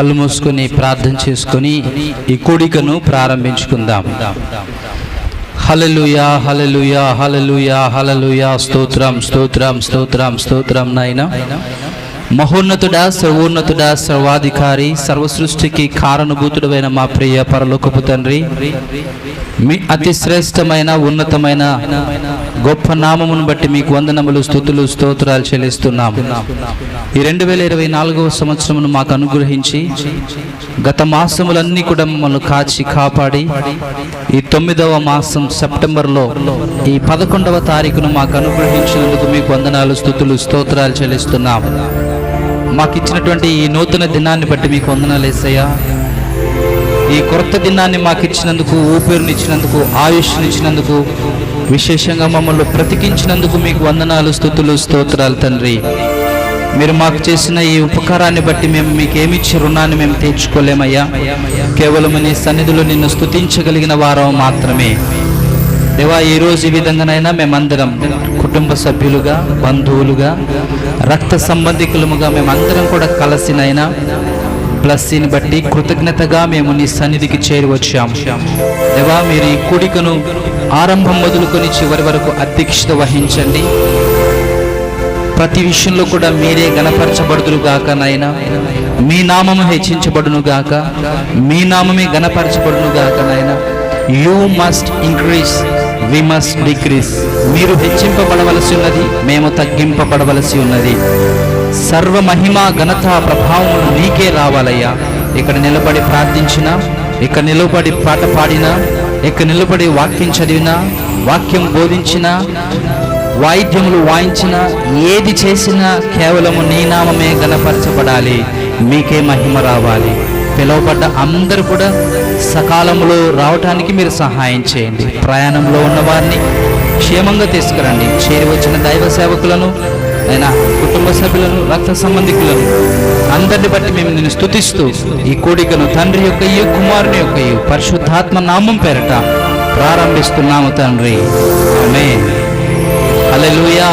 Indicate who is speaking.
Speaker 1: కళ్ళు మూసుకొని ప్రార్థన చేసుకొని ఈ కూడికను ప్రారంభించుకుందాం. హల్లెలూయా హల్లెలూయా హల్లెలూయా హల్లెలూయా. స్తోత్రం స్తోత్రం స్తోత్రం స్తోత్రం నాయనా. మహోన్నతుడా, సర్వోన్నతుడా, సర్వాధికారి, సర్వ సృష్టికి కారణభూతుడైన మా ప్రియ పరలోకపు తండ్రి, మీ అతి శ్రేష్టమైన ఉన్నతమైన గొప్ప నామమును బట్టి మీకు వందనములు, స్తుతులు, స్తోత్రాలు చెల్లిస్తున్నాం. ఈ 2024వ సంవత్సరమును మాకు అనుగ్రహించి గత మాసములన్నీ కూడా మమ్మల్ని కాచి కాపాడి ఈ 9వ మాసం సెప్టెంబర్లో ఈ 11వ తారీఖును మాకు అనుగ్రహించినందుకు మీకు వందనాలు, స్తుతులు, స్తోత్రాలు చెల్లిస్తున్నాం. మాకు ఇచ్చినటువంటి ఈ నూతన దినాన్ని బట్టి మీకు వందనాలు యేసయ్యా. ఈ కొత్త దినాన్ని మాకు ఇచ్చినందుకు, ఊపిరినిచ్చినందుకు, ఆయుష్నిచ్చినందుకు, విశేషంగా మమ్మల్ని బ్రతికించినందుకు మీకు వందనాలు, స్తుతులు, స్తోత్రాలు తండ్రి. మీరు మాకు చేసిన ఈ ఉపకారాన్ని బట్టి మేము మీకేమిచ్చి రుణాన్ని మేము తీర్చుకోలేమయ్యా. కేవలం నీ సన్నిధిలో నిన్ను స్తుతించగలిగిన వారం మాత్రమే. దేవా, ఈరోజు ఈ విధంగానైనా మేమందరం కుటుంబ సభ్యులుగా, బంధువులుగా, రక్త సంబంధికులముగా మేమందరం కూడా కలిసినైనా బ్లెస్సింగ్ని బట్టి కృతజ్ఞతగా మేము నీ సన్నిధికి చేరి వచ్చాము. దేవా, మీరు ఈ కూడికను ఆరంభం మొదలుకొని చివరి వరకు అధ్యక్షత వహించండి. ప్రతి విషయంలో కూడా మీరే గణపరచబడుదురుగాక నాయనా. మీ నామము హెచ్చించబడునుగాక, మీ నామమే గణపరచబడునుగాక నాయనా. You must increase, we must decrease. మీరు హెచ్చింపబడవలసి ఉన్నది, మేము తగ్గింపబడవలసి ఉన్నది. సర్వ మహిమ, ఘనత, ప్రభావములు నీకే రావాలయ్యా. ఇక్కడ నిలబడి ప్రార్థించినా, ఇక్కడ నిలబడి పాట పాడినా, ఇక్కడ నిలబడి వాక్యం చదివినా, వాక్యం బోధించినా, వాయిద్యములు వాయించినా, ఏది చేసినా కేవలము నీ నామమే గణపరచబడాలి, మీకే మహిమ రావాలి. పిలువబడ్డ అందరూ కూడా సకాలంలో రావటానికి మీరు సహాయం చేయండి. ప్రయాణంలో ఉన్న వారిని క్షేమంగా తీసుకురండి. చేరి వచ్చిన దైవ సేవకులను, అయినా కుటుంబ సభ్యులను, రక్త సంబంధికులను అందరిని బట్టి మేము నిన్ను స్తుతిస్తూ ఈ కూడికను తండ్రి యొక్కయు, కుమారుని యొక్కయు, పరిశుద్ధాత్మ నామం పేరట ప్రారంభిస్తున్నాము తండ్రి. ఆమేన్. హల్లెలూయా.